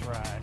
crash.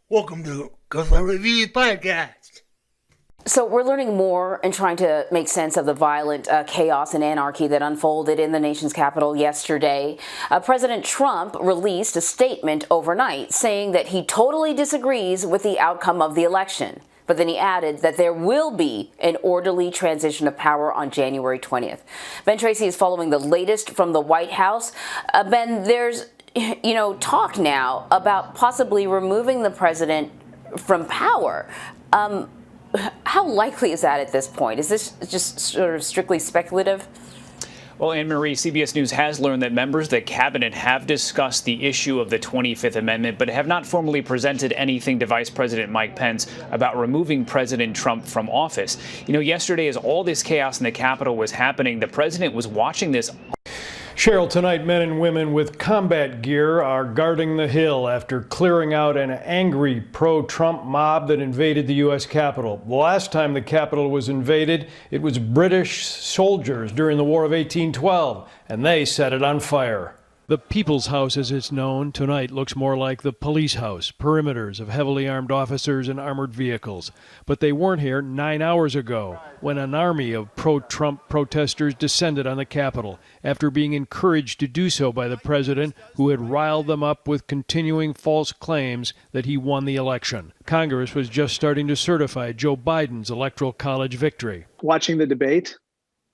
Welcome to Ghostlight Reviews Podcast. So we're learning more and trying to make sense of the violent chaos and anarchy that unfolded in the nation's capital yesterday. President Trump released a statement overnight saying that he totally disagrees with the outcome of the election. But then he added that there will be an orderly transition of power on January 20th. Ben Tracy is following the latest from the White House. Ben, there's talk now about possibly removing the president from power. How likely is that at this point? Is this just sort of strictly speculative? Well, Anne-Marie, CBS News has learned that members of the cabinet have discussed the issue of the 25th Amendment, but have not formally presented anything to Vice President Mike Pence about removing President Trump from office. Yesterday, as all this chaos in the Capitol was happening, the president was watching this. Cheryl, tonight men and women with combat gear are guarding the Hill after clearing out an angry pro-Trump mob that invaded the U.S. Capitol. The last time the Capitol was invaded, it was British soldiers during the War of 1812, and they set it on fire. The People's House, as it's known, tonight looks more like the police house, perimeters of heavily armed officers and armored vehicles. But they weren't here 9 hours ago, when an army of pro-Trump protesters descended on the Capitol, after being encouraged to do so by the president, who had riled them up with continuing false claims that he won the election. Congress was just starting to certify Joe Biden's Electoral College victory. Watching the debate,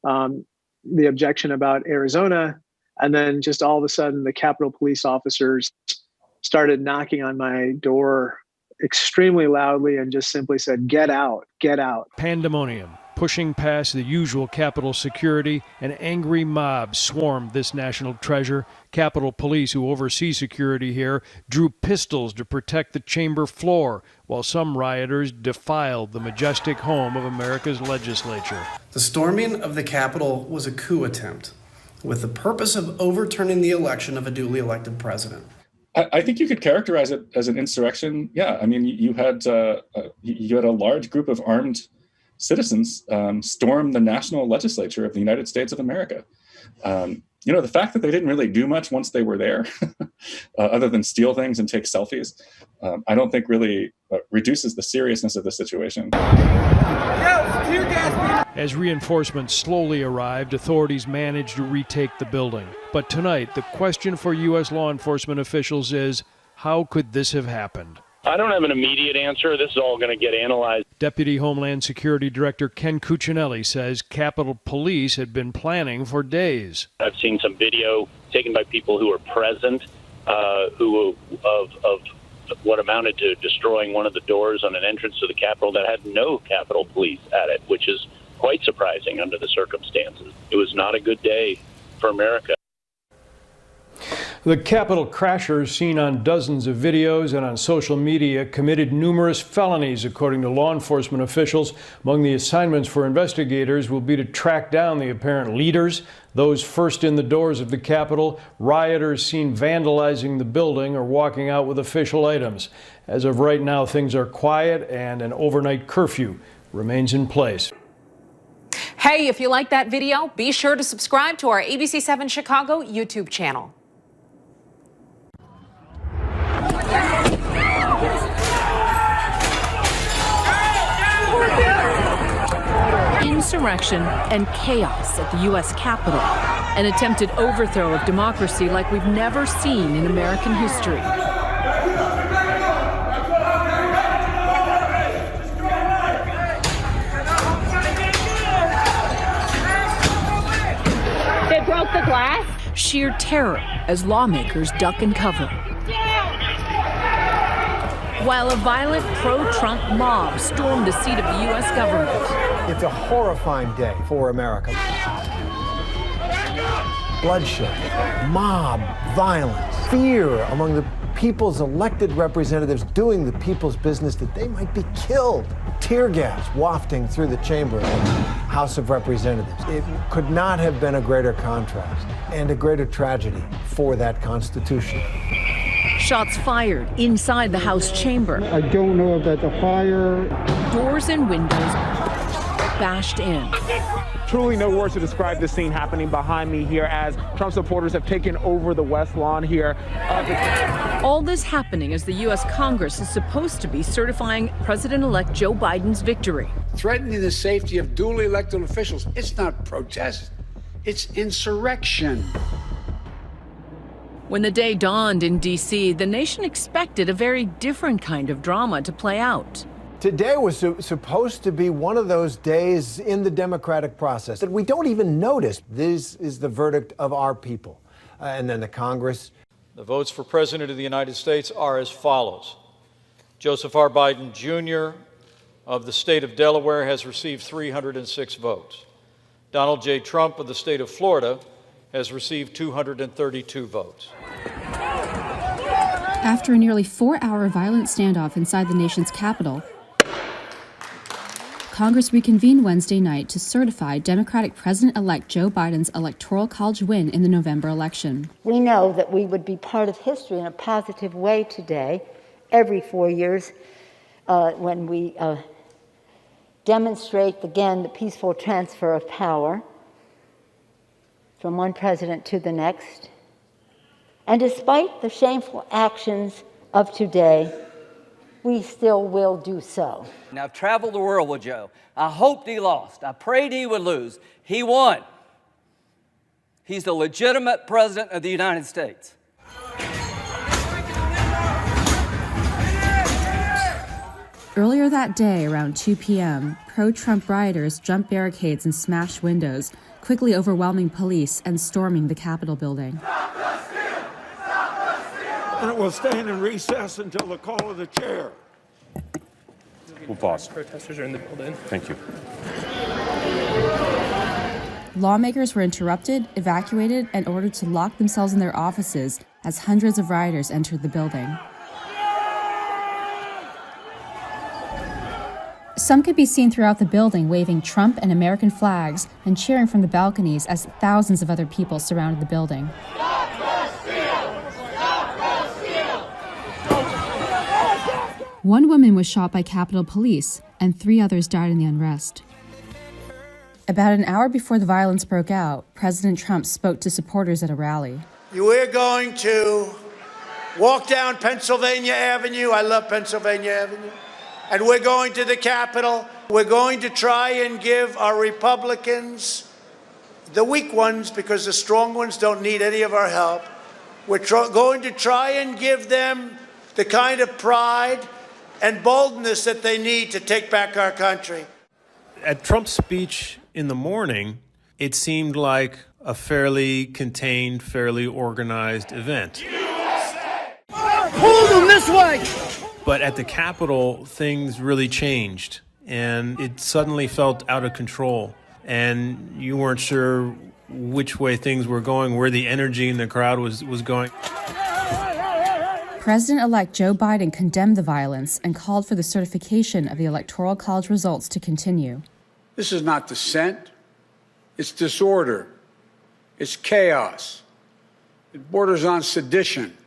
the objection about Arizona, and then just all of a sudden, the Capitol Police officers started knocking on my door extremely loudly and just simply said, "Get out, get out." Pandemonium. Pushing past the usual Capitol security, an angry mob swarmed this national treasure. Capitol Police, who oversee security here, drew pistols to protect the chamber floor, while some rioters defiled the majestic home of America's legislature. The storming of the Capitol was a coup attempt, with the purpose of overturning the election of a duly elected president. I think you could characterize it as an insurrection. Yeah, I mean, you had a large group of armed citizens storm the national legislature of the United States of America. The fact that they didn't really do much once they were there, other than steal things and take selfies, I don't think really reduces the seriousness of the situation. As reinforcements slowly arrived, authorities managed to retake the building. But tonight, the question for U.S. law enforcement officials is, how could this have happened? I don't have an immediate answer. This is all going to get analyzed. Deputy Homeland Security Director Ken Cuccinelli says Capitol Police had been planning for days. I've seen some video taken by people who were present, of what amounted to destroying one of the doors on an entrance to the Capitol that had no Capitol Police at it, which is quite surprising under the circumstances. It was not a good day for America. The Capitol crashers, seen on dozens of videos and on social media, committed numerous felonies, according to law enforcement officials. Among the assignments for investigators will be to track down the apparent leaders, those first in the doors of the Capitol, rioters seen vandalizing the building or walking out with official items. As of right now, things are quiet and an overnight curfew remains in place. Hey, if you like that video, be sure to subscribe to our ABC7 Chicago YouTube channel. In insurrection, and chaos at the U.S. Capitol. An attempted overthrow of democracy like we've never seen in American history. They broke the glass. Sheer terror as lawmakers duck and cover. While a violent pro-Trump mob stormed the seat of the U.S. government. It's a horrifying day for America. Bloodshed, mob violence, fear among the people's elected representatives doing the people's business that they might be killed. Tear gas wafting through the chamber of the House of Representatives. It could not have been a greater contrast and a greater tragedy for that Constitution. Shots fired inside the House chamber. I don't know about the fire. Doors and windows bashed in. Truly no words to describe the scene happening behind me here as Trump supporters have taken over the West Lawn here. All this happening as the U.S. Congress is supposed to be certifying President-elect Joe Biden's victory. Threatening the safety of duly elected officials, it's not protest, it's insurrection. When the day dawned in D.C., the nation expected a very different kind of drama to play out. Today was supposed to be one of those days in the democratic process that we don't even notice. This is the verdict of our people. And then the Congress. The votes for President of the United States are as follows. Joseph R. Biden, Jr. of the state of Delaware has received 306 votes. Donald J. Trump of the state of Florida has received 232 votes. After a nearly 4-hour violent standoff inside the nation's capital, Congress reconvened Wednesday night to certify Democratic President-elect Joe Biden's Electoral College win in the November election. We know that we would be part of history in a positive way today, every 4 years, when we demonstrate again the peaceful transfer of power from one president to the next. And despite the shameful actions of today, we still will do so. Now, I've traveled the world with Joe. I hoped he lost. I prayed he would lose. He won. He's the legitimate president of the United States. Earlier that day, around 2 p.m., pro-Trump rioters jumped barricades and smashed windows, quickly overwhelming police and storming the Capitol building. And we'll stand in recess until the call of the chair. We'll pause. Protesters are in the building. Thank you. Lawmakers were interrupted, evacuated, and ordered to lock themselves in their offices as hundreds of rioters entered the building. Some could be seen throughout the building waving Trump and American flags and cheering from the balconies as thousands of other people surrounded the building. One woman was shot by Capitol Police, and 3 others died in the unrest. About an hour before the violence broke out, President Trump spoke to supporters at a rally. We're going to walk down Pennsylvania Avenue. I love Pennsylvania Avenue. And we're going to the Capitol. We're going to try and give our Republicans, the weak ones, because the strong ones don't need any of our help. We're going to try and give them the kind of pride and boldness that they need to take back our country. At Trump's speech in the morning, it seemed like a fairly contained, fairly organized event. Hold them this way! But at the Capitol, things really changed, and it suddenly felt out of control, and you weren't sure which way things were going, where the energy in the crowd was going. President-elect Joe Biden condemned the violence and called for the certification of the Electoral College results to continue. This is not dissent. It's disorder. It's chaos. It borders on sedition.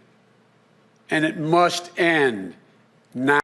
And it must end now.